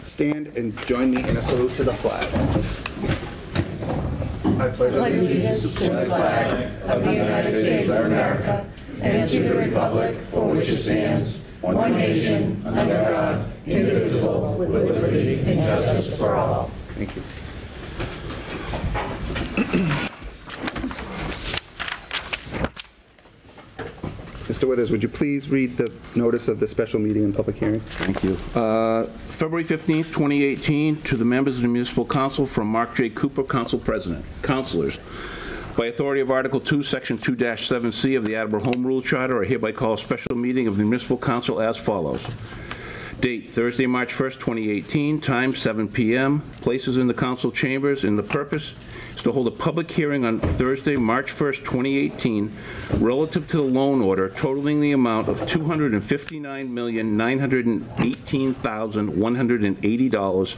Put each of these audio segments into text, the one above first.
Stand and join me in a salute to the flag. I pledge allegiance to the flag of the United States of America and to the republic for which it stands, one nation, under God, indivisible, with liberty and justice for all. Thank you. Mr. Withers, would you please read the notice of the special meeting and public hearing? Thank you. February 15th, 2018, to the members of the Municipal Council from Mark J. Cooper, Council President. Councilors, by authority of Article 2, Section 2-7C of the Attleboro Home Rule Charter, I hereby call a special meeting of the Municipal Council as follows. Date, Thursday, March 1st, 2018. Time, 7 p.m. Places in the council chambers, and the purpose is to hold a public hearing on Thursday, March 1st, 2018, relative to the loan order totaling the amount of $259,918,180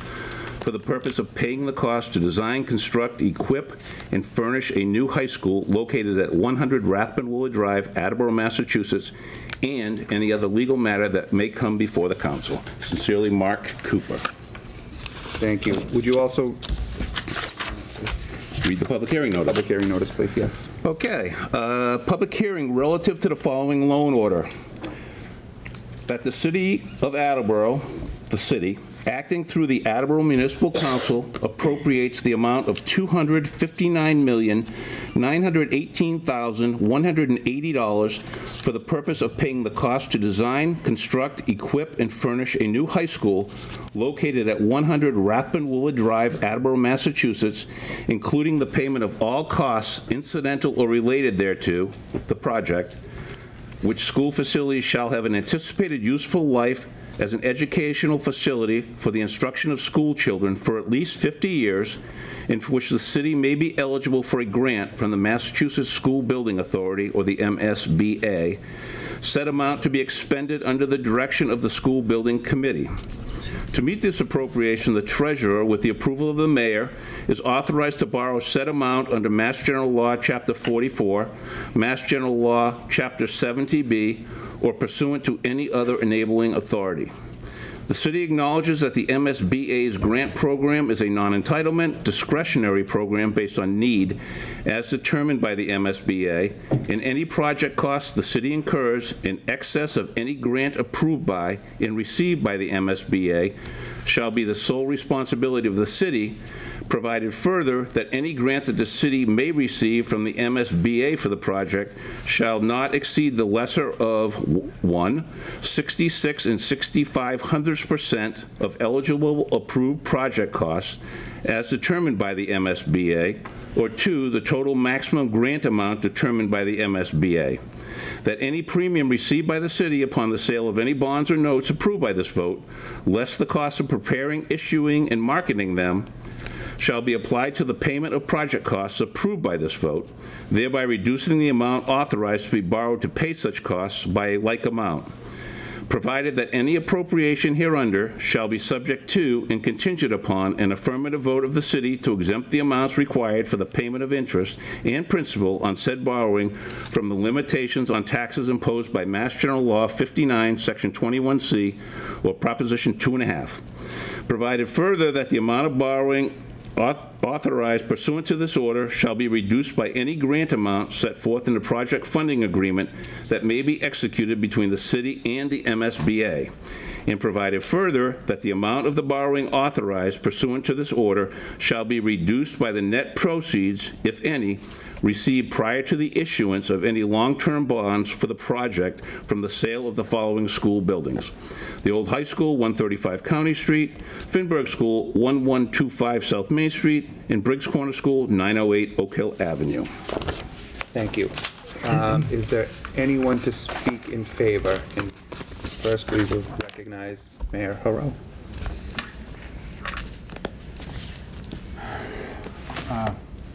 for the purpose of paying the cost to design, construct, equip, and furnish a new high school located at 100 Rathbun-Willard Drive, Attleboro, Massachusetts, and any other legal matter that may come before the council. Sincerely, Mark Cooper. Thank you. Would you also read the public hearing notice? Public hearing notice, please, yes. Okay. Public hearing relative to the following loan order. That the City of Attleboro, the city, acting through the Attleboro Municipal Council, appropriates the amount of $259,918,180 for the purpose of paying the cost to design, construct, equip, and furnish a new high school located at 100 Rathbun-Willard Drive, Attleboro, Massachusetts, including the payment of all costs incidental or related thereto, the project, which school facilities shall have an anticipated useful life as an educational facility for the instruction of school children for at least 50 years, in which the city may be eligible for a grant from the Massachusetts School Building Authority, or the MSBA, said amount to be expended under the direction of the School Building Committee. To meet this appropriation, the treasurer, with the approval of the mayor, is authorized to borrow said amount under Mass General Law, Chapter 44, Mass General Law, Chapter 70B, or pursuant to any other enabling authority. The city acknowledges that the MSBA's grant program is a non-entitlement, discretionary program based on need as determined by the MSBA, and any project costs the city incurs in excess of any grant approved by and received by the MSBA shall be the sole responsibility of the city, provided further that any grant that the city may receive from the MSBA for the project shall not exceed the lesser of 1, 66 65/100% of eligible approved project costs as determined by the MSBA, or 2, the total maximum grant amount determined by the MSBA. That any premium received by the city upon the sale of any bonds or notes approved by this vote, less the cost of preparing, issuing, and marketing them, shall be applied to the payment of project costs approved by this vote, thereby reducing the amount authorized to be borrowed to pay such costs by a like amount, provided that any appropriation hereunder shall be subject to and contingent upon an affirmative vote of the city to exempt the amounts required for the payment of interest and principal on said borrowing from the limitations on taxes imposed by Mass General Law 59, Section 21C, or Proposition 2.5. Provided further that the amount of borrowing authorized pursuant to this order shall be reduced by any grant amount set forth in the project funding agreement that may be executed between the city and the MSBA, and provided further that the amount of the borrowing authorized pursuant to this order shall be reduced by the net proceeds, if any, received prior to the issuance of any long-term bonds for the project from the sale of the following school buildings: the Old High School, 135 County Street; Finberg School, 1125 South Main Street; and Briggs Corner School, 908 Oak Hill Avenue. Thank you. Is there anyone to speak in favor? And first, we will recognize Mayor Haro.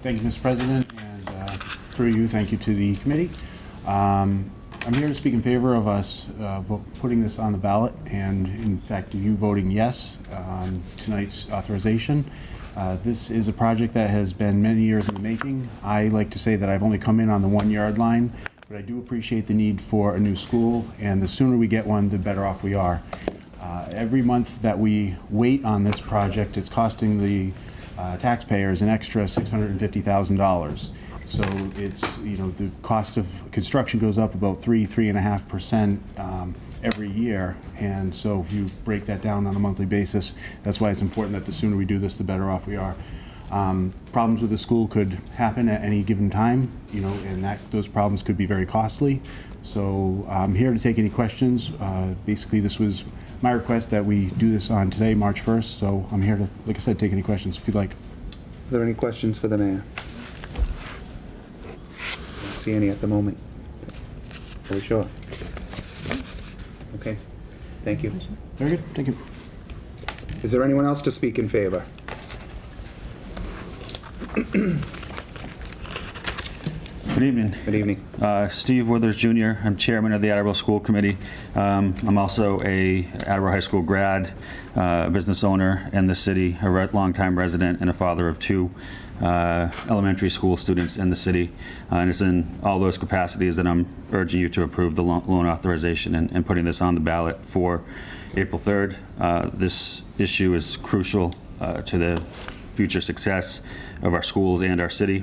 Thank you, Mr. President, and through you, thank you to the committee. I'm here to speak in favor of us putting this on the ballot, and in fact, you voting yes on tonight's authorization. This is a project that has been many years in the making. I like to say that I've only come in on the 1 yard line, but I do appreciate the need for a new school, and the sooner we get one, the better off we are. Every month that we wait on this project, it's costing the taxpayers an extra $650,000. So it's, you know, the cost of construction goes up about 3.5% every year. And so if you break that down on a monthly basis, that's why it's important that the sooner we do this, the better off we are. Problems with the school could happen at any given time, you know, and those problems could be very costly. So I'm here to take any questions. Basically, this was my request that we do this on today, March 1st. So I'm here to, like I said, take any questions if you'd like. Are there any questions for the mayor? Don't see any at the moment. Are we sure? Okay, thank you. Very good, thank you. Is there anyone else to speak in favor? Good evening. Good evening. Steve Withers Jr. I'm chairman of the Attleboro School Committee. I'm also a Attleboro High School grad, business owner in the city, a longtime resident, and a father of two elementary school students in the city. And it's in all those capacities that I'm urging you to approve the loan authorization and putting this on the ballot for April 3rd. This issue is crucial to the future success of our schools and our city,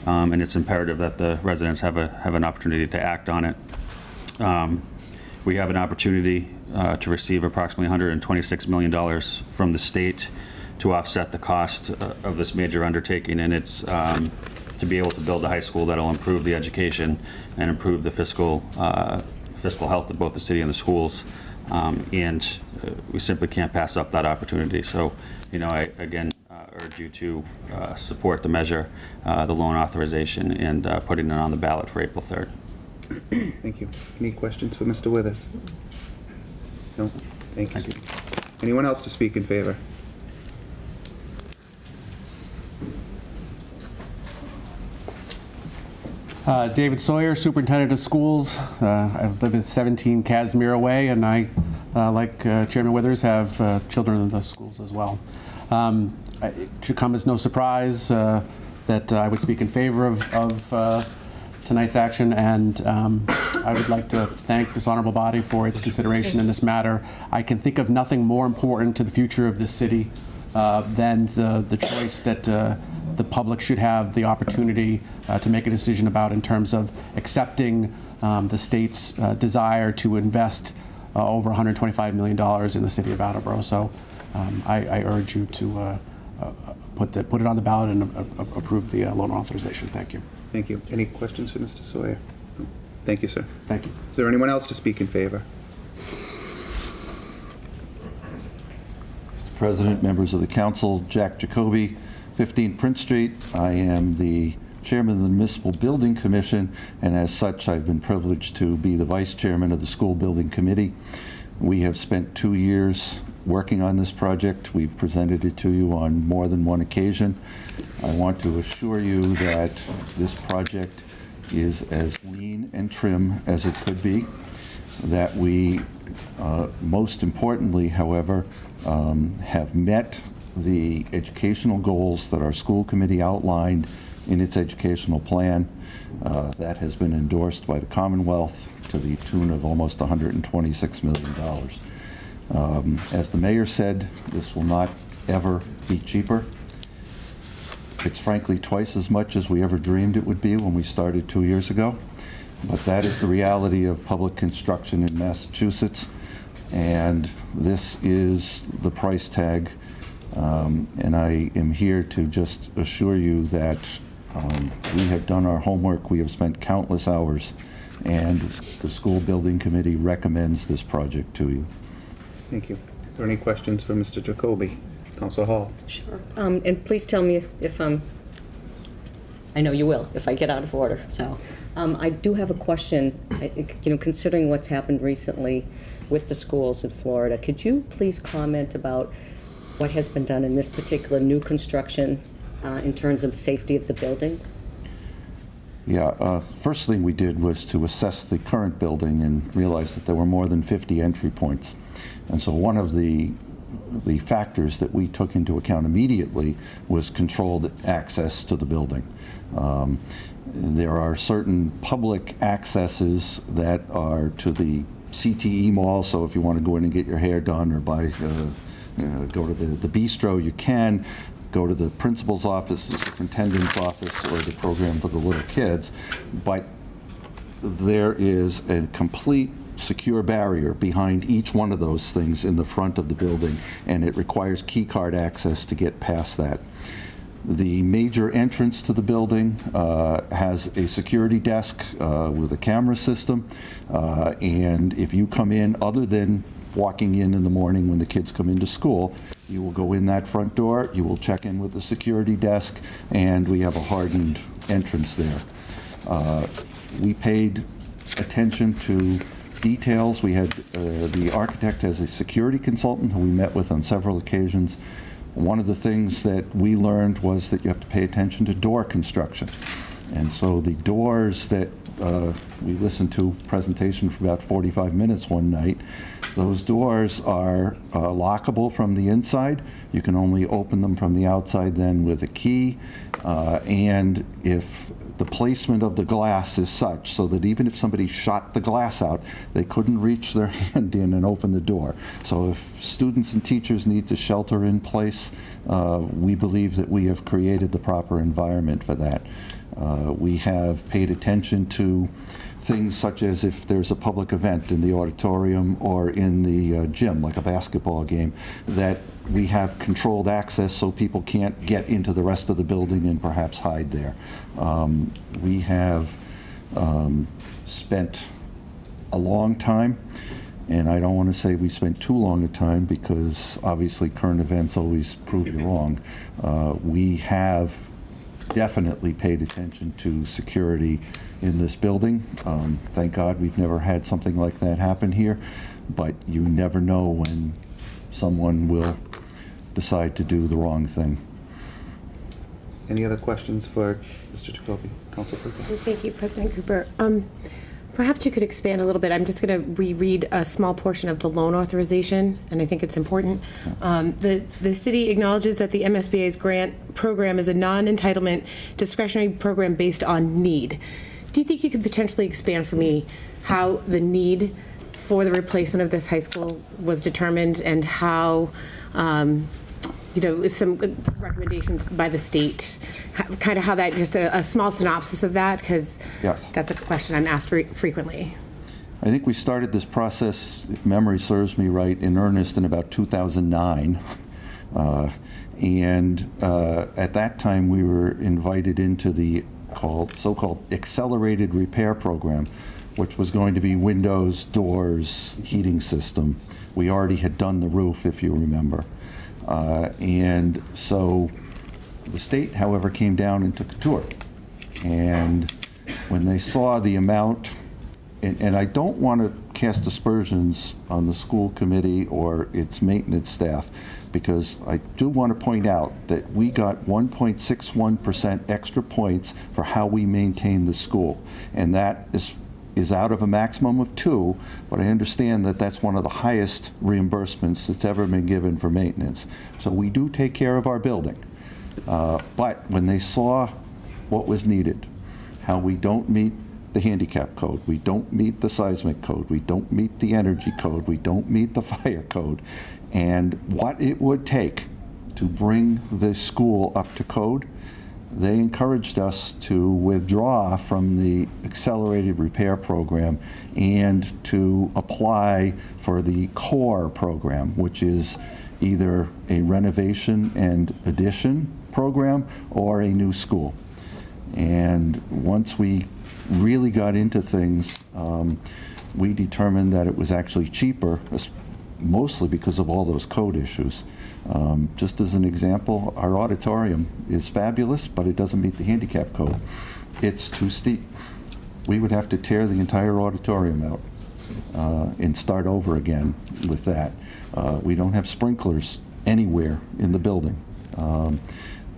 and it's imperative that the residents have an opportunity to act on it. We have an opportunity to receive approximately $126 million from the state to offset the cost of this major undertaking, and it's to be able to build a high school that'll improve the education and improve the fiscal health of both the city and the schools. And we simply can't pass up that opportunity. So, you know, I again urge you to support the measure, the loan authorization, and putting it on the ballot for April 3rd. Thank you. Any questions for Mr. Withers? No? Thank you. Anyone else to speak in favor? David Sawyer, Superintendent of Schools. I live at 17 Casimir Way, and I, like Chairman Withers, have children in the schools as well. It should come as no surprise that I would speak in favor of tonight's action, and I would like to thank this honorable body for its consideration in this matter. I can think of nothing more important to the future of this city than the choice that the public should have the opportunity to make a decision about in terms of accepting the state's desire to invest over $125 million in the city of Attleboro. So I urge you to put it on the ballot and approve the loan authorization. Thank you. Thank you. Any questions for Mr. Sawyer? No. Thank you, sir. Thank you. Is there anyone else to speak in favor? Mr. President, members of the council, Jack Jacoby, 15 Prince Street. I am the chairman of the Municipal Building Commission, and as such, I've been privileged to be the vice chairman of the School Building Committee. We have spent 2 years working on this project. We've presented it to you on more than one occasion. I want to assure you that this project is as lean and trim as it could be, that we, most importantly, however, have met the educational goals that our school committee outlined in its educational plan. That has been endorsed by the Commonwealth to the tune of almost $126 million. As the mayor said, this will not ever be cheaper. It's frankly twice as much as we ever dreamed it would be when we started 2 years ago. But that is the reality of public construction in Massachusetts, and this is the price tag. And I am here to just assure you that we have done our homework. We have spent countless hours, and the School Building Committee recommends this project to you. Thank you. Are there any questions for Mr. Jacoby? Councilor Hall. Sure. And please tell me if I know you will, if I get out of order. So I do have a question. You know, considering what's happened recently with the schools in Florida, could you please comment about what has been done in this particular new construction in terms of safety of the building? Yeah, first thing we did was to assess the current building and realize that there were more than 50 entry points. And so one of the factors that we took into account immediately was controlled access to the building. There are certain public accesses that are to the CTE mall, so if you want to go in and get your hair done or buy, go to the bistro, you can. Go to the principal's office, the superintendent's office, or the program for the little kids. But there is a complete secure barrier behind each one of those things in the front of the building, and it requires key card access to get past that. The major entrance to the building has a security desk with a camera system, and if you come in other than walking in the morning when the kids come into school, you will go in that front door, you will check in with the security desk, and we have a hardened entrance there. We paid attention to details. We had the architect as a security consultant who we met with on several occasions. One of the things that we learned was that you have to pay attention to door construction. And so the doors that we listened to presentation for about 45 minutes one night, those doors are lockable from the inside. You can only open them from the outside then with a key. And if the placement of the glass is such so that even if somebody shot the glass out, they couldn't reach their hand in and open the door. So if students and teachers need to shelter in place, we believe that we have created the proper environment for that. We have paid attention to things such as if there's a public event in the auditorium or in the gym, like a basketball game, that we have controlled access so people can't get into the rest of the building and perhaps hide there. We have spent a long time, and I don't want to say we spent too long a time because obviously current events always prove you wrong. We have definitely paid attention to security in this building. Thank God we've never had something like that happen here, but you never know when someone will decide to do the wrong thing. Any other questions for Mr. Jacoby? Council President? Thank you, President Cooper. Perhaps you could expand a little bit. I'm just going to reread a small portion of the loan authorization, and I think it's important. The city acknowledges that the MSBA's grant program is a non-entitlement discretionary program based on need. Do you think you could potentially expand for me how the need for the replacement of this high school was determined and how, some recommendations by the state, kind of how that, just a small synopsis of that, because yes, that's a question I'm asked frequently. I think we started this process, if memory serves me right, in earnest in about 2009. At that time, we were invited into the so-called accelerated repair program, which was going to be windows, doors, heating system. We already had done the roof, if you remember. And so the state, however, came down and took a tour. And when they saw the amount, and I don't want to cast aspersions on the school committee or its maintenance staff, because I do want to point out that we got 1.61% extra points for how we maintain the school. And that is out of a maximum of 2, but I understand that that's one of the highest reimbursements that's ever been given for maintenance. So we do take care of our building. But when they saw what was needed, how we don't meet the handicap code, we don't meet the seismic code, we don't meet the energy code, we don't meet the fire code, and what it would take to bring the school up to code, they encouraged us to withdraw from the accelerated repair program and to apply for the core program, which is either a renovation and addition program or a new school. And once we really got into things, we determined that it was actually cheaper, mostly because of all those code issues. Just as an example, our auditorium is fabulous, but it doesn't meet the handicap code. It's too steep. We would have to tear the entire auditorium out and start over again with that. We don't have sprinklers anywhere in the building.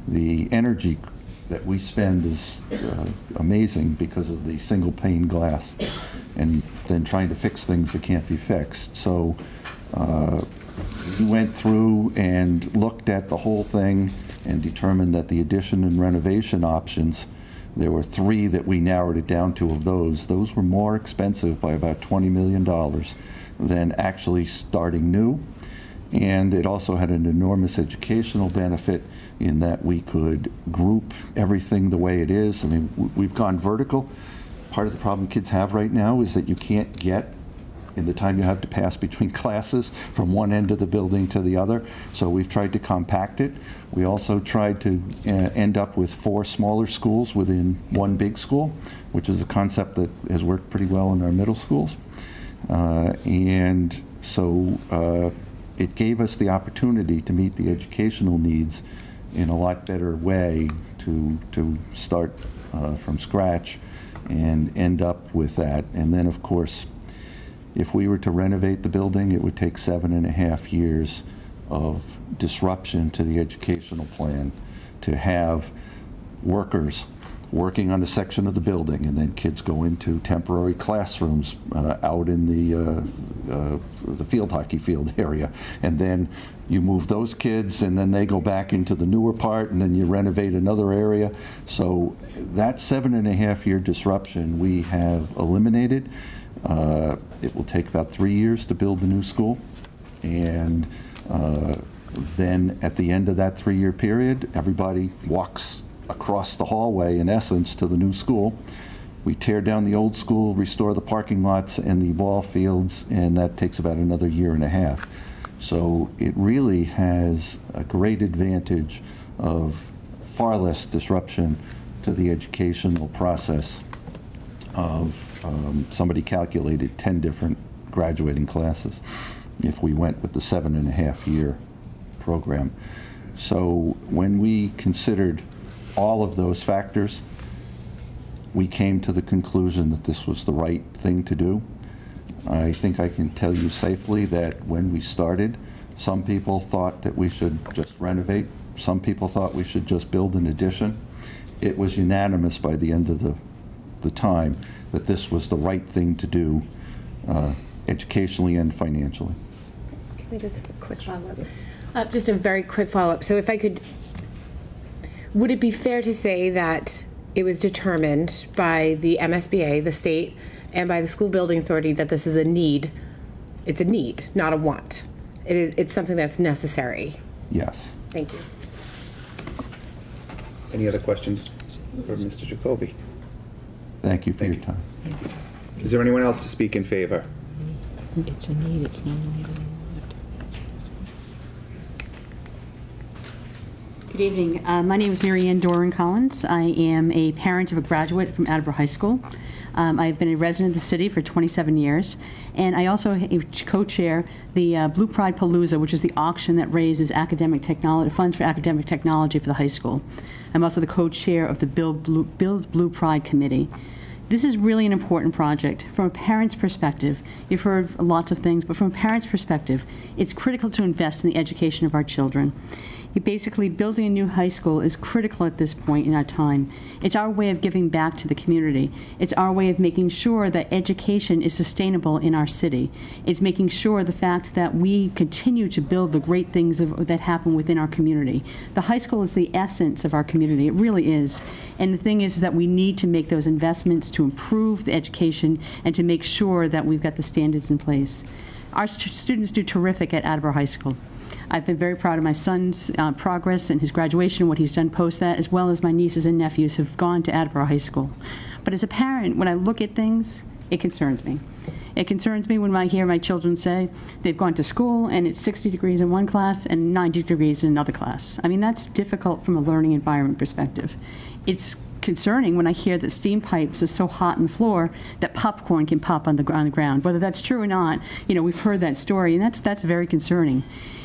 The energy that we spend is amazing because of the single pane glass, and then trying to fix things that can't be fixed. So we went through and looked at the whole thing and determined that the addition and renovation options There were 3 that we narrowed it down to of those. Those were more expensive by about $20 million than actually starting new. And it also had an enormous educational benefit in that we could group everything the way it is. I mean, we've gone vertical. Part of the problem kids have right now is that you can't get, in the time you have to pass between classes, from one end of the building to the other. So we've tried to compact it. We also tried to end up with 4 smaller schools within one big school, which is a concept that has worked pretty well in our middle schools. And so it gave us the opportunity to meet the educational needs in a lot better way, to start from scratch and end up with that. And then, of course, if we were to renovate the building, it would take 7.5 years of disruption to the educational plan to have workers working on a section of the building, and then kids go into temporary classrooms out in the field hockey field area, and then you move those kids, and then they go back into the newer part, and then you renovate another area. So that 7.5 year disruption we have eliminated. It will take about 3 years to build the new school, and then at the end of that 3 year period, everybody walks across the hallway, in essence, to the new school. We tear down the old school, restore the parking lots and the ball fields, and that takes about another 1.5 years. So it really has a great advantage of far less disruption to the educational process of, somebody calculated 10 different graduating classes if we went with the 7.5 year program. So when we considered all of those factors, we came to the conclusion that this was the right thing to do. I think I can tell you safely that when we started, some people thought that we should just renovate. Some people thought we should just build an addition. It was unanimous by the end of the time that this was the right thing to do, educationally and financially. Can I just have a quick follow-up? Just a very quick follow-up. So if I could, would it be fair to say that it was determined by the MSBA, the state, and by the school building authority that this is a need? It's a need, not a want. It's something that's necessary. Yes. Thank you. Any other questions for Mr. Jacoby? Thank you for your time. Is there anyone else to speak in favor? It's a need, it's no longer a want. Good evening. My name is Mary Ann Doran Collins. I am a parent of a graduate from Attleboro High School. I've been a resident of the city for 27 years, and I also co-chair the Blue Pride Palooza, which is the auction that raises academic technology funds for academic technology for the high school. I'm also the co-chair of the Bill's Blue Pride Committee. This is really an important project. From a parent's perspective, you've heard lots of things, but from a parent's perspective, it's critical to invest in the education of our children. Basically, building a new high school is critical at this point in our time. It's our way of giving back to the community. It's our way of making sure that education is sustainable in our city. It's making sure the fact that we continue to build the great things that happen within our community. The high school is the essence of our community. It really is. And the thing is that we need to make those investments to improve the education and to make sure that we've got the standards in place. Our students do terrific at Attleboro High School. I've been very proud of my son's progress and his graduation, what he's done post that, as well as my nieces and nephews who've gone to Attleboro High School. But as a parent, when I look at things, it concerns me. It concerns me when I hear my children say they've gone to school and it's 60 degrees in one class and 90 degrees in another class. I mean, that's difficult from a learning environment perspective. It's concerning when I hear that steam pipes are so hot on the floor that popcorn can pop on the ground. Whether that's true or not, you know, we've heard that story, and that's very concerning.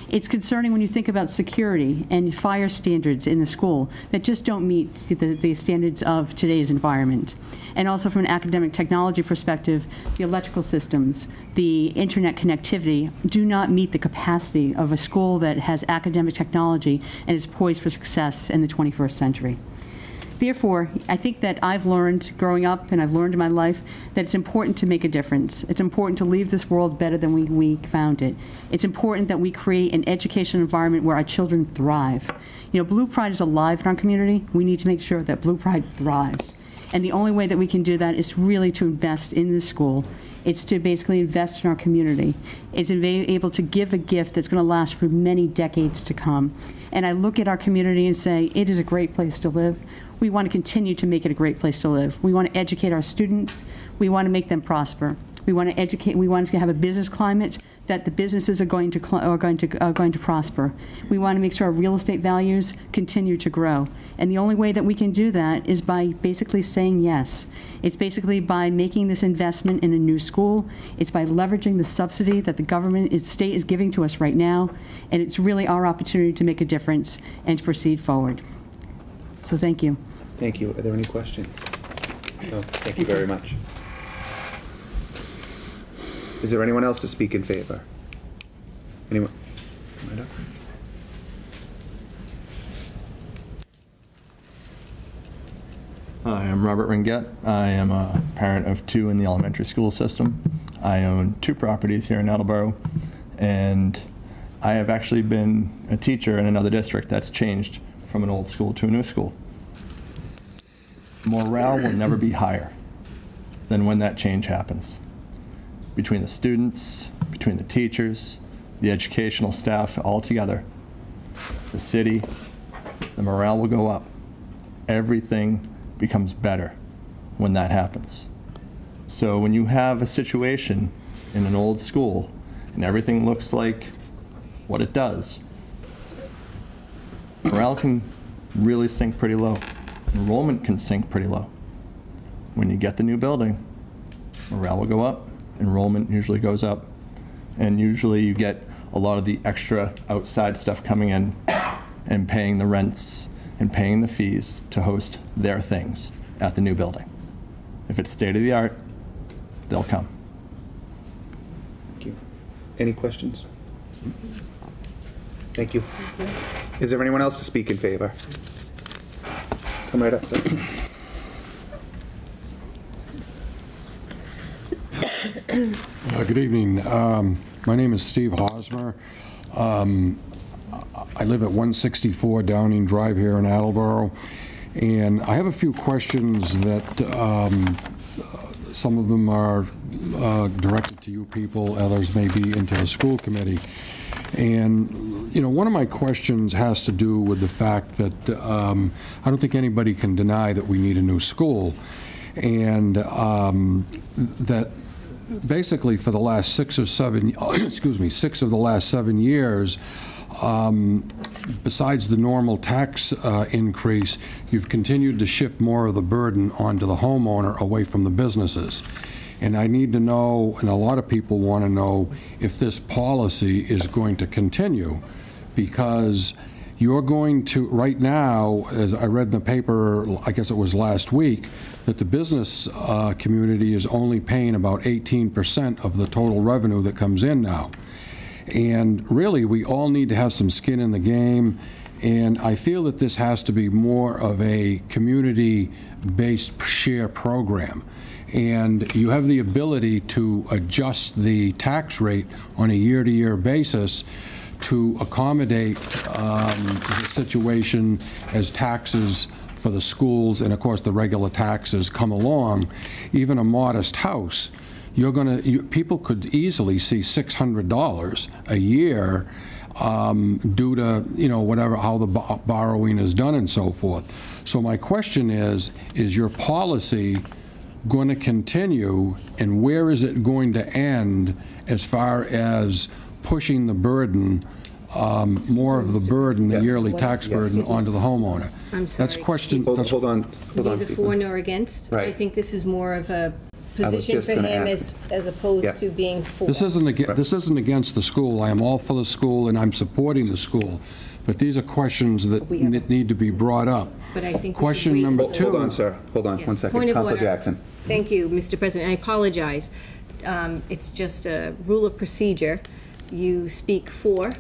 It's concerning when you think about security and fire standards in the school that just don't meet the standards of today's environment. And also from an academic technology perspective, the electrical systems, the internet connectivity do not meet the capacity of a school that has academic technology and is poised for success in the 21st century. Therefore, I think that I've learned growing up, and I've learned in my life, that it's important to make a difference. It's important to leave this world better than we found it. It's important that we create an educational environment where our children thrive. You know, Blue Pride is alive in our community. We need to make sure that Blue Pride thrives. And the only way that we can do that is really to invest in this school. It's to basically invest in our community. It's to be able to give a gift that's going to last for many decades to come. And I look at our community and say, it is a great place to live. We want to continue to make it a great place to live. We want to educate our students. We want to make them prosper. We want to educate. We want to have a business climate that the businesses are going to prosper. We want to make sure our real estate values continue to grow. And the only way that we can do that is by basically saying yes. It's basically by making this investment in a new school. It's by leveraging the subsidy that the state is giving to us right now. And it's really our opportunity to make a difference and to proceed forward. So thank you. Thank you. Are there any questions? No, thank you very much. Is there anyone else to speak in favor? Anyone? Right up. Hi, I'm Robert Ringett. I am a parent of 2 in the elementary school system. I own 2 properties here in Attleboro, and I have actually been a teacher in another district that's changed from an old school to a new school. Morale will never be higher than when that change happens. Between the students, between the teachers, the educational staff, all together, the city, the morale will go up. Everything becomes better when that happens. So when you have a situation in an old school and everything looks like what it does, morale can really sink pretty low. Enrollment can sink pretty low. When you get the new building, morale will go up. Enrollment usually goes up, and usually you get a lot of the extra outside stuff coming in and paying the rents and paying the fees to host their things at the new building. If it's state of the art, they'll come. Thank you. Any questions? Thank you. Is there anyone else to speak in favor? Come right up, sir. Good evening. My name is Steve Hosmer. I live at 164 Downing Drive here in Attleboro, and I have a few questions that some of them are directed to you people, others may be into the school committee. And, you know, one of my questions has to do with the fact that I don't think anybody can deny that we need a new school, and that basically for the last 6 of the last 7 years, besides the normal tax increase, you've continued to shift more of the burden onto the homeowner away from the businesses. And I need to know, and a lot of people want to know, if this policy is going to continue, because you're going to, right now, as I read in the paper, I guess it was last week, that the business community is only paying about 18% of the total revenue that comes in now. And really, we all need to have some skin in the game, and I feel that this has to be more of a community-based share program. And you have the ability to adjust the tax rate on a year-to-year basis to accommodate the situation as taxes for the schools and, of course, the regular taxes come along. Even a modest house, people could easily see $600 a year due to, you know, whatever, how the borrowing is done and so forth. So my question is your policy going to continue, and where is it going to end as far as pushing the burden, more of the burden, the yearly tax burden, onto the homeowner? I'm sorry. Hold on, Neither Stephen. for nor against. Right. I think this is more of a position for him as opposed to being for. This isn't against the school. I am all for the school, and I'm supporting the school. But these are questions that need to be brought up. But I think question number 2. Hold on, sir. Hold on, one second. Point of Councilor order. Jackson. Thank you, Mr. President. I apologize. It's just a rule of procedure. You speak for,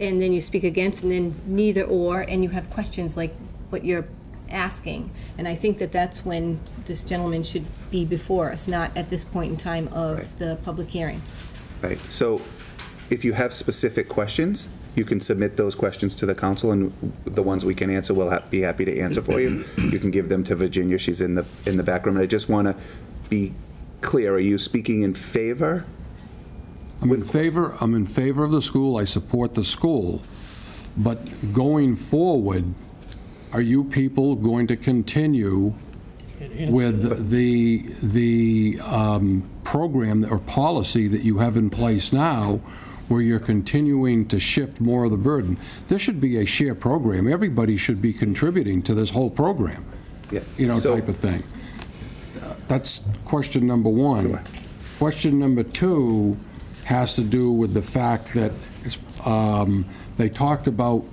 and then you speak against, and then neither or, and you have questions like what you're asking. And I think that that's when this gentleman should be before us, not at this point in time of the public hearing. Right. So if you have specific questions, you can submit those questions to the council, and the ones we can answer, we'll be happy to answer for you. You can give them to Virginia. She's in the back room. And I just want to be clear. Are you speaking in favor? I'm in favor of the school. I support the school. But going forward, are you people going to continue with the program or policy that you have in place now, where you're continuing to shift more of the burden? This should be a shared program. Everybody should be contributing to this whole program, type of thing. That's question number one. Sure. Question number two has to do with the fact that they talked about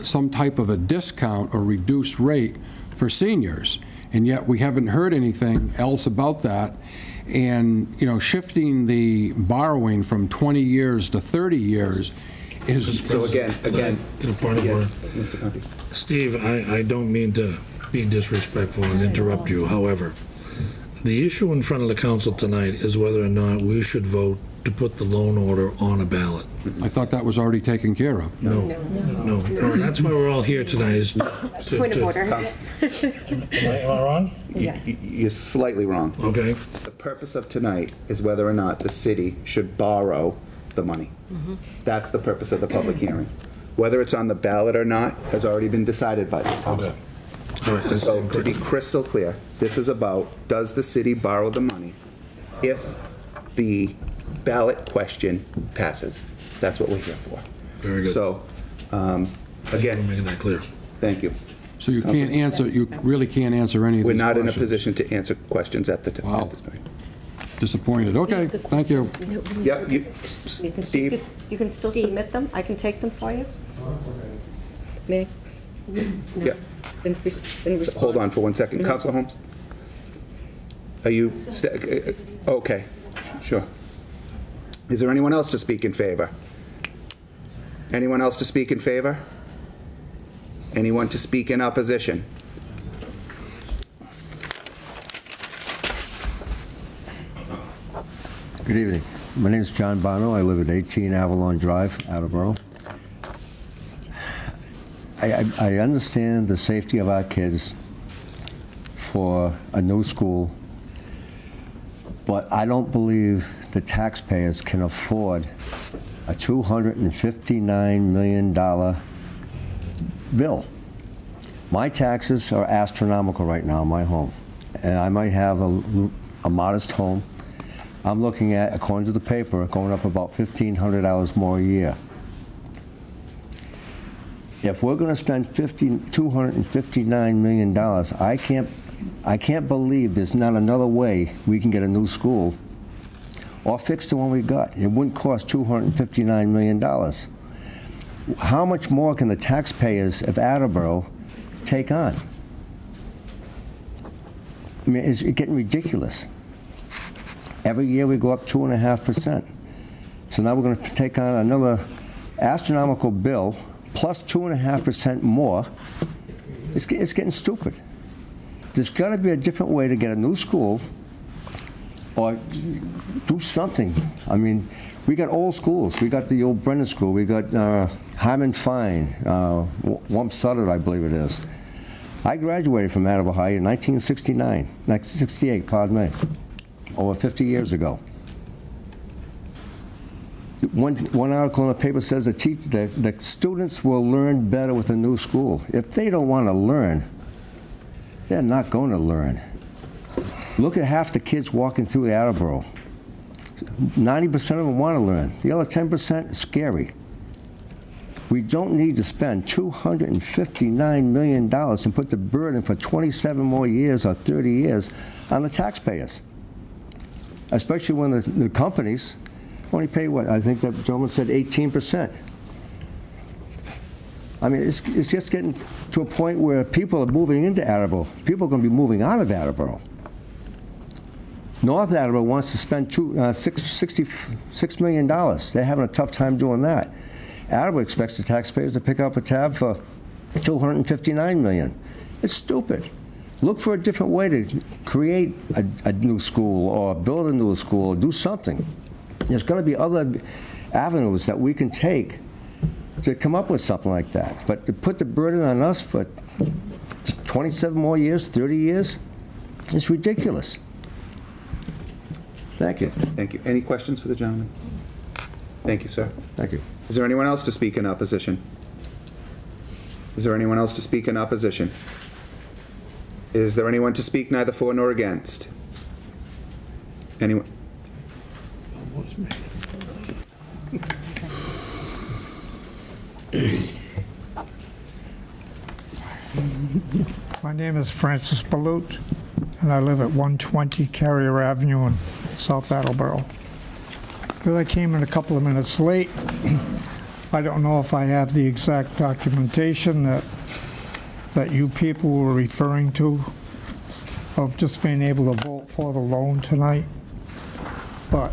some type of a discount or reduced rate for seniors, and yet we haven't heard anything else about that. And, shifting the borrowing from 20 years to 30 years is... So again, yes, Mr. Conti. Steve, I don't mean to be disrespectful and interrupt you. However, the issue in front of the council tonight is whether or not we should vote to put the loan order on a ballot. I thought that was already taken care of. No. That's why we're all here tonight. Is Point of order. Am I wrong? Yeah. You're slightly wrong. Okay. The purpose of tonight is whether or not the city should borrow the money. That's the purpose of the public hearing. Whether it's on the ballot or not has already been decided by this council. All right. So to be crystal clear, this is about, does the city borrow the money if the ballot question passes? That's what we're here for. Very good. So, again, I'm making that clear. Thank you. So you can't answer, you really can't answer any of We're these not in a questions. position to answer questions at this point. Disappointed. Okay, thank you. Yep, Steve? You can still submit them? I can take them for you? May I? Yep. In response? Hold on for 1 second. Councilor Holmes? Are you, okay, sure. Is there anyone else to speak in favor? Anyone else to speak in favor? Anyone to speak in opposition? Good evening. My name is John Bono. I live at 18 Avalon Drive, Attleboro. I understand the safety of our kids for a new school, but I don't believe the taxpayers can afford a $259 million bill. My taxes are astronomical right now in my home, and I might have a modest home. I'm looking at, according to the paper, going up about $1,500 more a year. If we're going to spend $259 million, I can't believe there's not another way we can get a new school or fix the one we got. It wouldn't cost $259 million. How much more can the taxpayers of Attleboro take on? I mean, it's getting ridiculous. Every year we go up 2.5%. So now we're going to take on another astronomical bill plus 2.5% more. It's getting stupid. There's got to be a different way to get a new school or do something. I mean, we got old schools. We got the old Brennan School. We got Hyman Fine, Wump Sutter, I believe it is. I graduated from Attleboro High in 1968, pardon me, over 50 years ago. One article in the paper says that students will learn better with a new school. If they don't want to learn, they're not going to learn. Look at half the kids walking through Attleboro. 90% of them want to learn. The other 10% is scary. We don't need to spend $259 million and put the burden for 27 more years or 30 years on the taxpayers, especially when the companies only pay what? I think that gentleman said 18%. I mean, it's just getting to a point where people are moving into Attleboro. People are going to be moving out of Attleboro. North Attleboro wants to spend $66 million. They're having a tough time doing that. Attleboro expects the taxpayers to pick up a tab for $259 million. It's stupid. Look for a different way to create a new school or build a new school or do something. There's going to be other avenues that we can take to come up with something like that. But to put the burden on us for 27 more years, 30 years, it's ridiculous. Thank you. Thank you. Any questions for the gentleman? Thank you, sir. Thank you. Is there anyone else to speak in opposition? Is there anyone else to speak in opposition? Is there anyone to speak neither for nor against? Anyone? My name is Francis Balut, and I live at 120 Carrier Avenue in South Attleboro. Because I came in a couple of minutes late, I don't know if I have the exact documentation that you people were referring to of just being able to vote for the loan tonight. But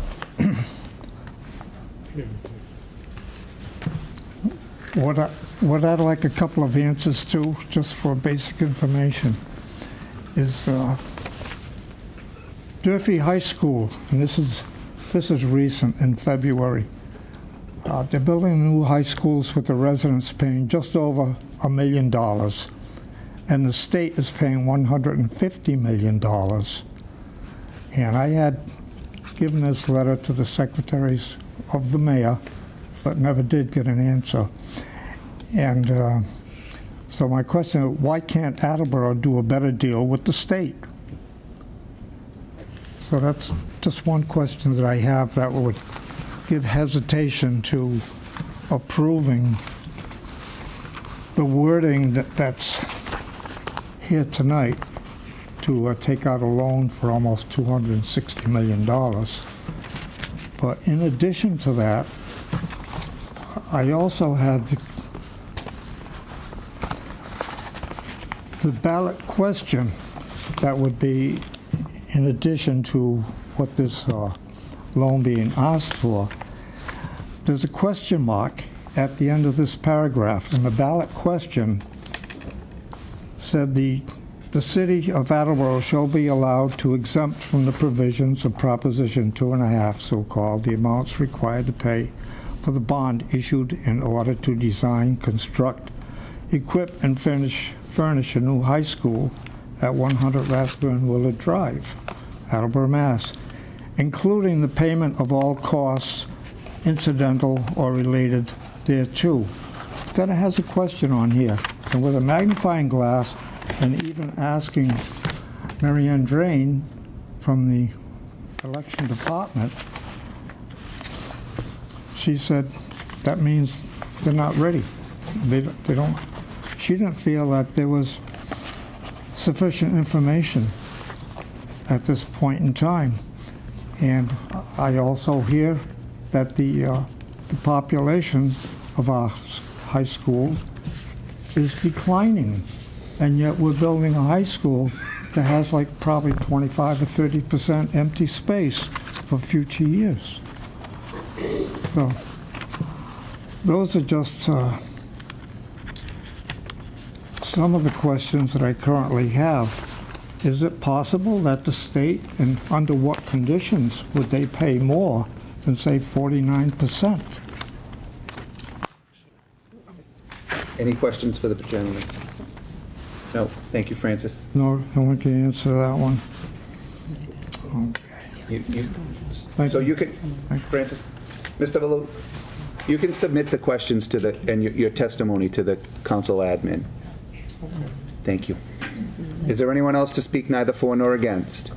what I'd like a couple of answers to, just for basic information, is Durfee High School, and this is recent, in February. They're building new high schools with the residents paying just over $1 million, and the state is paying $150 million. And I had given this letter to the secretaries of the mayor, but never did get an answer. And so my question is, why can't Attleboro do a better deal with the state? So that's just one question that I have that would give hesitation to approving the wording that's here tonight to take out a loan for almost $260 million. But in addition to that, I also had the ballot question that would be in addition to what this loan being asked for. There's a question mark at the end of this paragraph, and the ballot question said the city of Attleboro shall be allowed to exempt from the provisions of Proposition 2.5, so-called, the amounts required to pay for the bond issued in order to design, construct, equip, and furnish a new high school at 100 Rathburn Willard Drive, Attleboro, Mass., including the payment of all costs incidental or related thereto. Then it has a question on here, and with a magnifying glass, and even asking Mary Ann Drain from the election department, she said that means they're not ready. They don't. She didn't feel that there was sufficient information at this point in time. And I also hear that the population of our high school is declining, and yet we're building a high school that has like probably 25 or 30% empty space for future years. So those are just some of the questions that I currently have. Is it possible that the state, and under what conditions would they pay more than, say, 49%? Any questions for the gentleman? No. Thank you, Francis. No one can answer that one. Okay. So you can, Francis, Mr. Ballou, you can submit the questions to the, and your testimony to the council admin. Thank you. Is there anyone else to speak neither for nor against?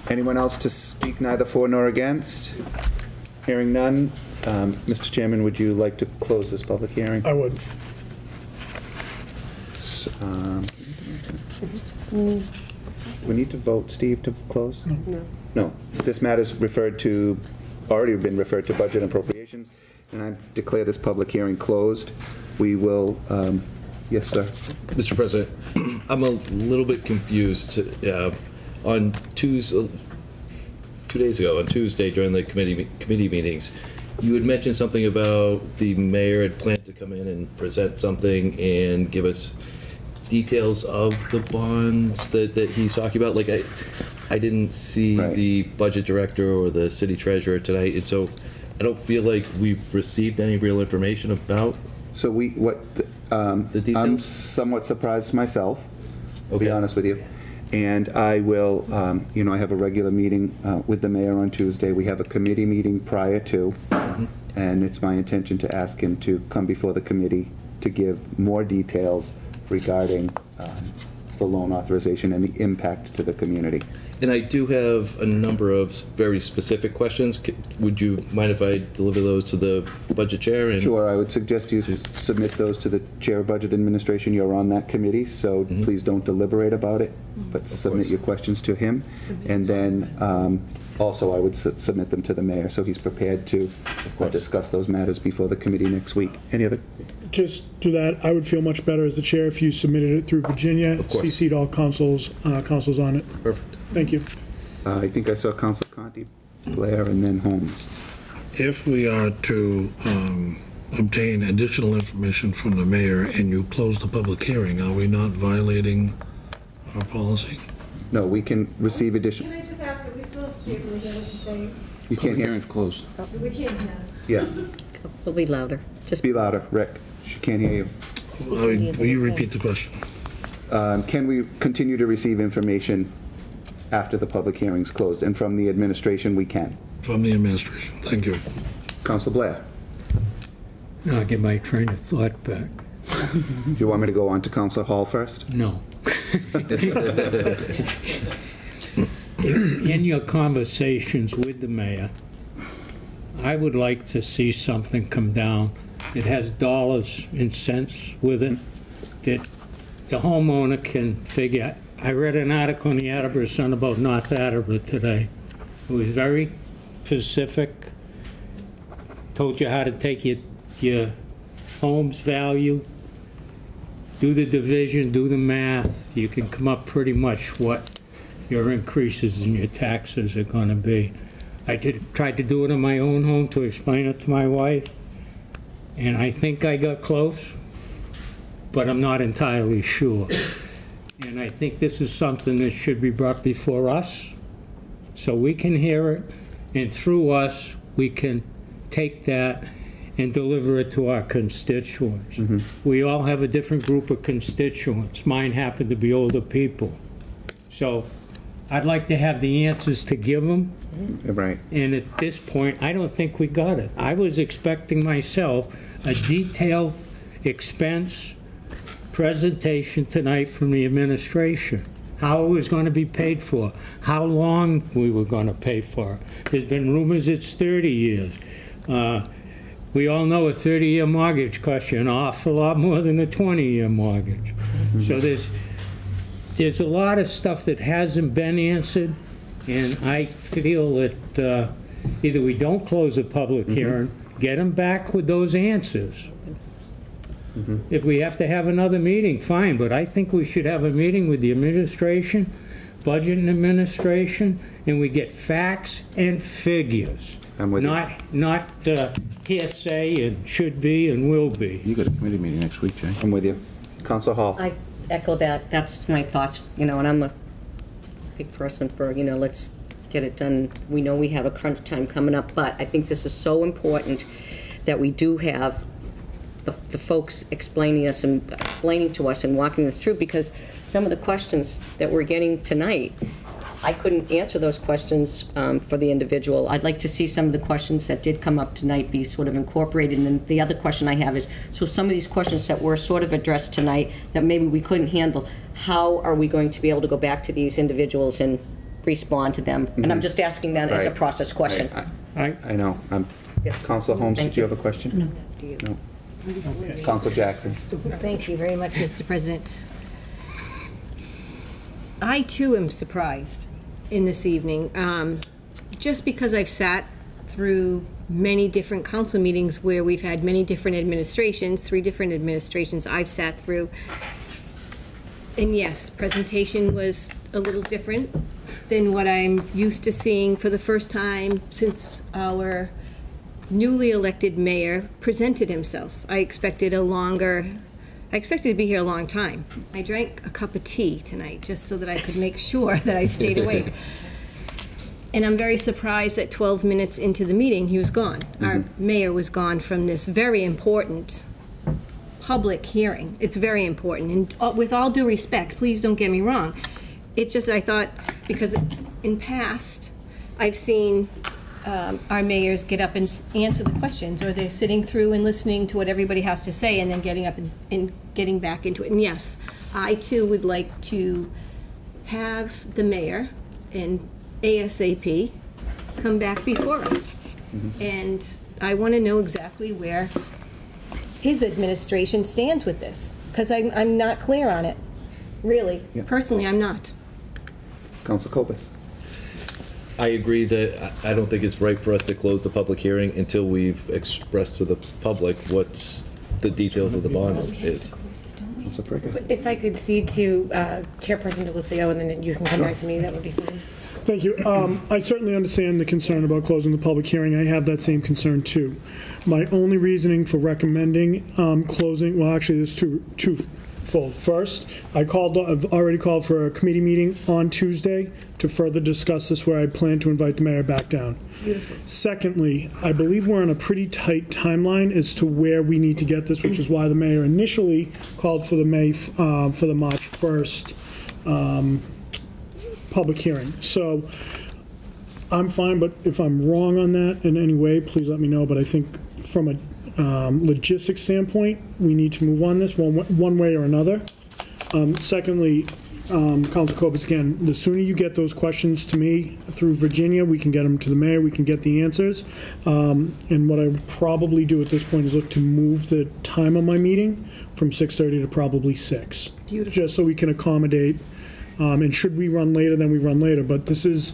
Anyone else to speak neither for nor against? Hearing none, Mr. Chairman, would you like to close this public hearing? I would. We need to vote, Steve, to close? No. No. This matter's already been referred to Budget and Appropriations, and I declare this public hearing closed. We will, yes, sir. Mr. President, I'm a little bit confused. On Tuesday, 2 days ago, on Tuesday during the committee meetings, you had mentioned something about the mayor had planned to come in and present something and give us details of the bonds that he's talking about? Like, I didn't see the budget director or the city treasurer tonight, and so I don't feel like we've received any real information about. So the details? I'm somewhat surprised myself, to be honest with you. And I will, I have a regular meeting with the mayor on Tuesday. We have a committee meeting prior to, and it's my intention to ask him to come before the committee to give more details regarding the loan authorization and the impact to the community. And I do have a number of very specific questions. Would you mind if I deliver those to the budget chair? Sure, I would suggest you submit those to the chair of budget administration. You're on that committee, so please don't deliberate about it, but submit your questions to him. And then also I would submit them to the mayor, so he's prepared to discuss those matters before the committee next week. Any other? Just to that, I would feel much better as the chair if you submitted it through Virginia, CC'd all councils on it. Perfect. Thank you. I think I saw Council Conti, Blair, and then Holmes. If we are to obtain additional information from the mayor and you close the public hearing, are we not violating our policy? No, we can receive additional. Can I just ask, are we still have to be able to hear what you're saying? You can't hear. Closed. We can't hear. Yeah. We'll be louder. Just be louder, Rick. She can't hear you. Will you repeat the question? Can we continue to receive information after the public hearing's closed? And from the administration, we can. From the administration. Thank you. Council Blair. I'll get my train of thought back. Do you want me to go on to Council Hall first? No. In your conversations with the mayor, I would like to see something come down that has dollars and cents with it, that the homeowner can figure. I read an article in the Attleboro Sun about North Attleboro today. It was very specific, told you how to take your home's value, do the division, do the math. You can come up pretty much what your increases in your taxes are going to be. I tried to do it in my own home to explain it to my wife, and I think I got close, but I'm not entirely sure. And I think this is something that should be brought before us so we can hear it, and through us we can take that and deliver it to our constituents. We all have a different group of constituents. Mine happen to be older people. So I'd like to have the answers to give them. Right. And at this point, I don't think we got it. I was expecting myself a detailed expense presentation tonight from the administration. How it was going to be paid for, how long we were going to pay for it. There's been rumors it's 30 years. We all know a 30-year mortgage costs you an awful lot more than a 20-year mortgage. So there's a lot of stuff that hasn't been answered, and I feel that either we don't close the public hearing, get them back with those answers. If we have to have another meeting, fine, but I think we should have a meeting with the administration, budget and administration, and we get facts and figures. I'm with not hearsay and should be and will be. You got a committee meeting next week, Jay. I'm with you. Council Hall. I echo that. That's my thoughts, and I'm a big person for, let's get it done. We know we have a crunch time coming up, but I think this is so important that we do have the folks explaining to us and walking us through, because some of the questions that we're getting tonight, I couldn't answer those questions for the individual. I'd like to see some of the questions that did come up tonight be sort of incorporated. And then the other question I have is, so some of these questions that were sort of addressed tonight that maybe we couldn't handle, how are we going to be able to go back to these individuals and respond to them? And I'm just asking that as a process question. I know. Council Holmes, did you have a question? No. Do you? No. Council Jackson. Thank you very much, Mr. President. I too am surprised in this evening, just because I've sat through many different council meetings where we've had many different administrations, 3 different administrations I've sat through. And yes, presentation was a little different than what I'm used to seeing for the first time since our newly elected mayor presented himself. I expected a longer I expected to be here a long time. I drank a cup of tea tonight just so that I could make sure that I stayed awake. And I'm very surprised that 12 minutes into the meeting, he was gone. Our mayor was gone from this very important public hearing. It's very important. And with all due respect, please don't get me wrong. It just, I thought, because in past, I've seen our mayors get up and answer the questions, or they're sitting through and listening to what everybody has to say and then getting up and getting back into it. And yes, I too would like to have the mayor and ASAP come back before us. And I want to know exactly where his administration stands with this, because I'm not clear on it. Really. Yeah. Personally, I'm not. Council Copus. I agree that I don't think it's right for us to close the public hearing until we've expressed to the public what's the details of the bond is. If I could cede to Chairperson DeLucio, and then you can come back to me, that would be fine. Thank you. I certainly understand the concern about closing the public hearing. I have that same concern too. My only reasoning for recommending closing, well, actually, there's twofold. First, I've already called for a committee meeting on Tuesday to further discuss this, where I plan to invite the mayor back down. Beautiful. Secondly, I believe we're on a pretty tight timeline as to where we need to get this, which is why the mayor initially called for the for the March 1st public hearing. So I'm fine, but if I'm wrong on that in any way, please let me know. But I think from a logistics standpoint, we need to move on this one way or another. Secondly, Council Copus, again, the sooner you get those questions to me through Virginia, we can get them to the mayor, we can get the answers. And what I would probably do at this point is look to move the time of my meeting from 6:30 to probably 6. Beautiful. Just so we can accommodate. And should we run later, then we run later. But this is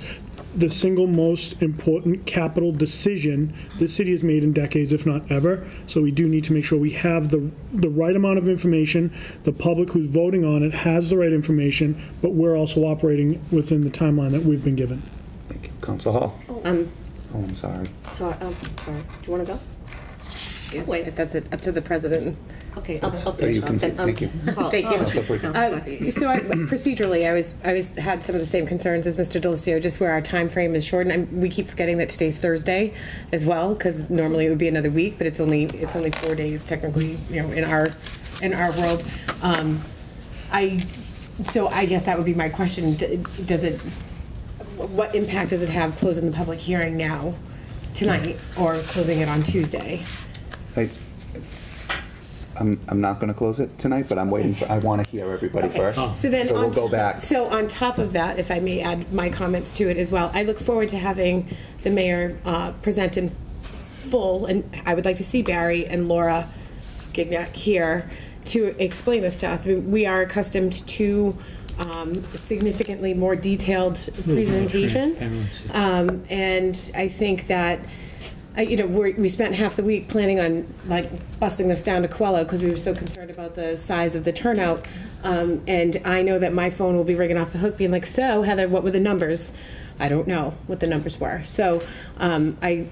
the single most important capital decision this city has made in decades, if not ever. So we do need to make sure we have the right amount of information. The public who's voting on it has the right information, but we're also operating within the timeline that we've been given. Thank you. Council Hall. Oh, I'm sorry. Sorry. Do you want to go? Yes, wait, that's it. Up to the president. Okay, I'll you can thank you. Thank you. So procedurally, I had some of the same concerns as Mr. DeLucio, just where our time frame is short, and we keep forgetting that today's Thursday as well, because normally it would be another week, but it's only 4 days technically, in our world. So I guess that would be my question. What impact does it have closing the public hearing now, tonight, or closing it on Tuesday? I'm not going to close it tonight, but I'm waiting I want to hear everybody first. So then we'll go back. So on top of that, if I may add my comments to it as well, I look forward to having the mayor present in full, and I would like to see Barry and Laura Gignac here to explain this to us. I mean, we are accustomed to significantly more detailed presentations, and I think that we spent half the week planning on busting this down to Coelho because we were so concerned about the size of the turnout. And I know that my phone will be ringing off the hook being like, so Heather, what were the numbers? I don't know what the numbers were. So I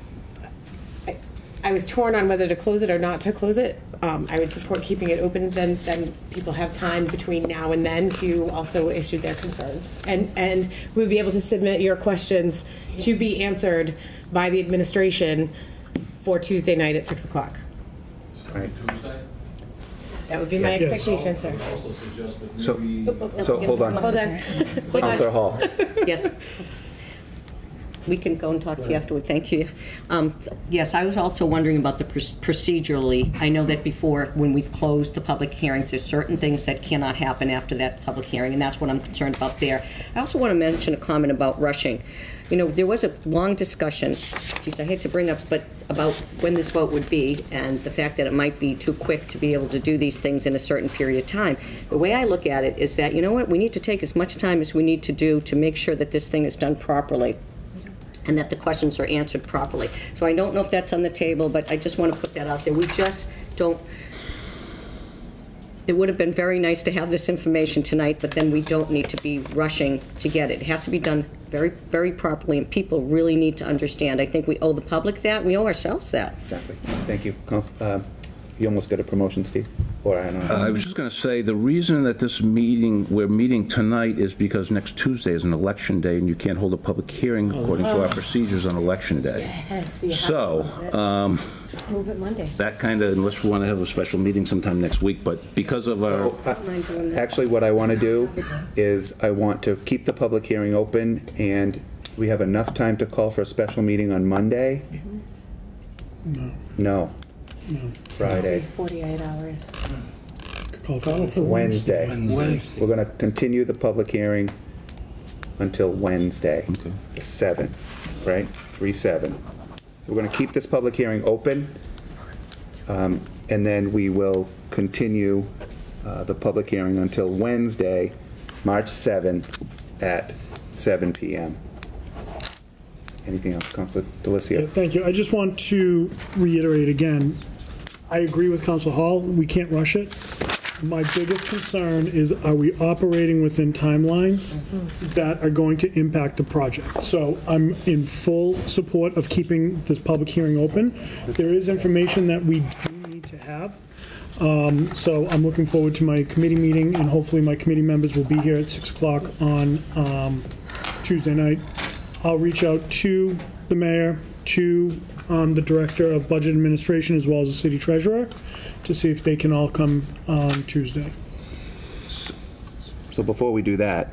was torn on whether to close it or not to close it. I would support keeping it open, then people have time between now and then to also issue their concerns. And we'll be able to submit your questions to be answered by the administration for Tuesday night at 6 o'clock. Right. That would be my expectation, sir. So hold on. Hold on. Councilor Hall. Yes. We can go and talk to you afterward. Thank you. Yes, I was also wondering about the procedurally. I know that before, when we've closed the public hearings, there's certain things that cannot happen after that public hearing, and that's what I'm concerned about there. I also want to mention a comment about rushing. There was a long discussion, geez, I hate to bring up, but about when this vote would be and the fact that it might be too quick to be able to do these things in a certain period of time. The way I look at it is that, we need to take as much time as we need to do to make sure that this thing is done properly and that the questions are answered properly. So I don't know if that's on the table, but I just want to put that out there. We just don't. It would have been very nice to have this information tonight, but then we don't need to be rushing to get it. It has to be done very, very properly, and people really need to understand. I think we owe the public that. We owe ourselves that. Exactly. Thank you. You almost got a promotion, Steve? Or I don't know. I was just going to say, the reason that we're meeting tonight is because next Tuesday is an election day, and you can't hold a public hearing according to our procedures on election day. Yes, you have to So, close it. Move it Monday. that kind of, unless we want to have a special meeting sometime next week, but because of our... Actually, what I want to do is I want to keep the public hearing open, and we have enough time to call for a special meeting on Monday? No. Friday. 48 hours. Wednesday. We're going to continue the public hearing until Wednesday, the 7th, right? 3/7. We're going to keep this public hearing open, and then we will continue the public hearing until Wednesday, March 7th at 7 p.m. Anything else, Councilor Delicio? Yeah, thank you. I just want to reiterate again, I agree with Council Hall. We can't rush it. My biggest concern is, are we operating within timelines that are going to impact the project? So I'm in full support of keeping this public hearing open. There is information that we do need to have. So I'm looking forward to my committee meeting, and hopefully my committee members will be here at 6 o'clock on Tuesday night. I'll reach out to the mayor, to the director of budget administration, as well as the city treasurer, to see if they can all come on Tuesday. So before we do that,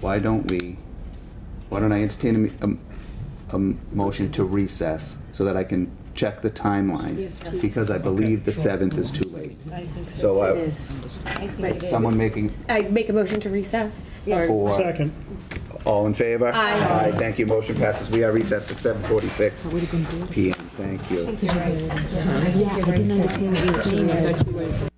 why don't I entertain a motion to recess so that I can check the timeline? Yes, please. Because I believe the 7th is too late. I think So it is. I think it is. someone making, I make a motion to recess. Yes. or Second. all in favor? Aye. Thank you. Motion passes. We are recessed at 7:46 p.m. Thank you. Yeah, I didn't understand what you were saying. I thought you were...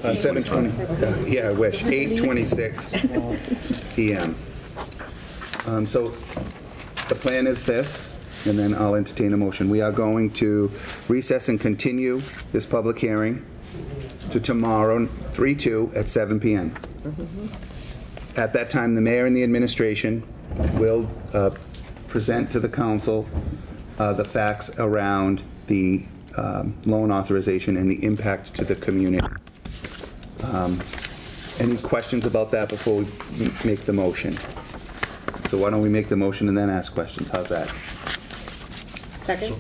7:20, yeah, I wish, 8:26 PM. So the plan is this, and then I'll entertain a motion. We are going to recess and continue this public hearing to tomorrow, 3/2 at 7 PM. At that time, the mayor and the administration will present to the council the facts around the loan authorization and the impact to the community. Any questions about that before we make the motion? So why don't we make the motion and then ask questions? How's that? Second?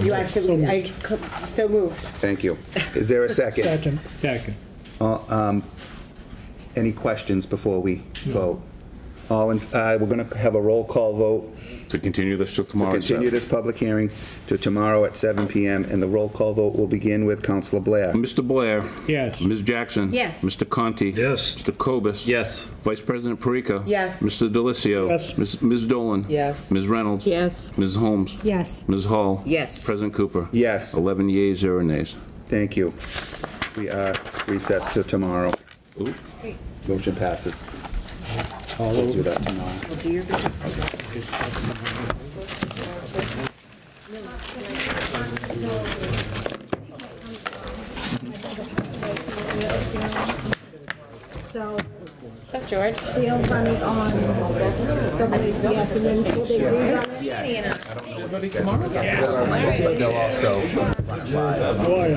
You actually, so moved. Thank you. Is there a second? Second. Any questions before we vote? We're going to have a roll call vote. To continue this till tomorrow. To continue this public hearing to tomorrow at 7 PM, and the roll call vote will begin with Councilor Blair. Mr. Blair. Yes. Ms. Jackson. Yes. Mr. Conti. Yes. Mr. Kobus. Yes. Vice President Perica. Yes. Mr. Delicio. Yes. Ms. Dolan. Yes. Ms. Reynolds. Yes. Ms. Holmes. Yes. Ms. Hall. Yes. President Cooper. Yes. 11 yeas, 0 nays. Thank you. We are recessed till tomorrow. Ooh. Motion passes. All We'll do over. that tomorrow. We'll do your business. So What's up, George? they'll run it on WACS and then will they rerun it? They'll also run it live. How are you?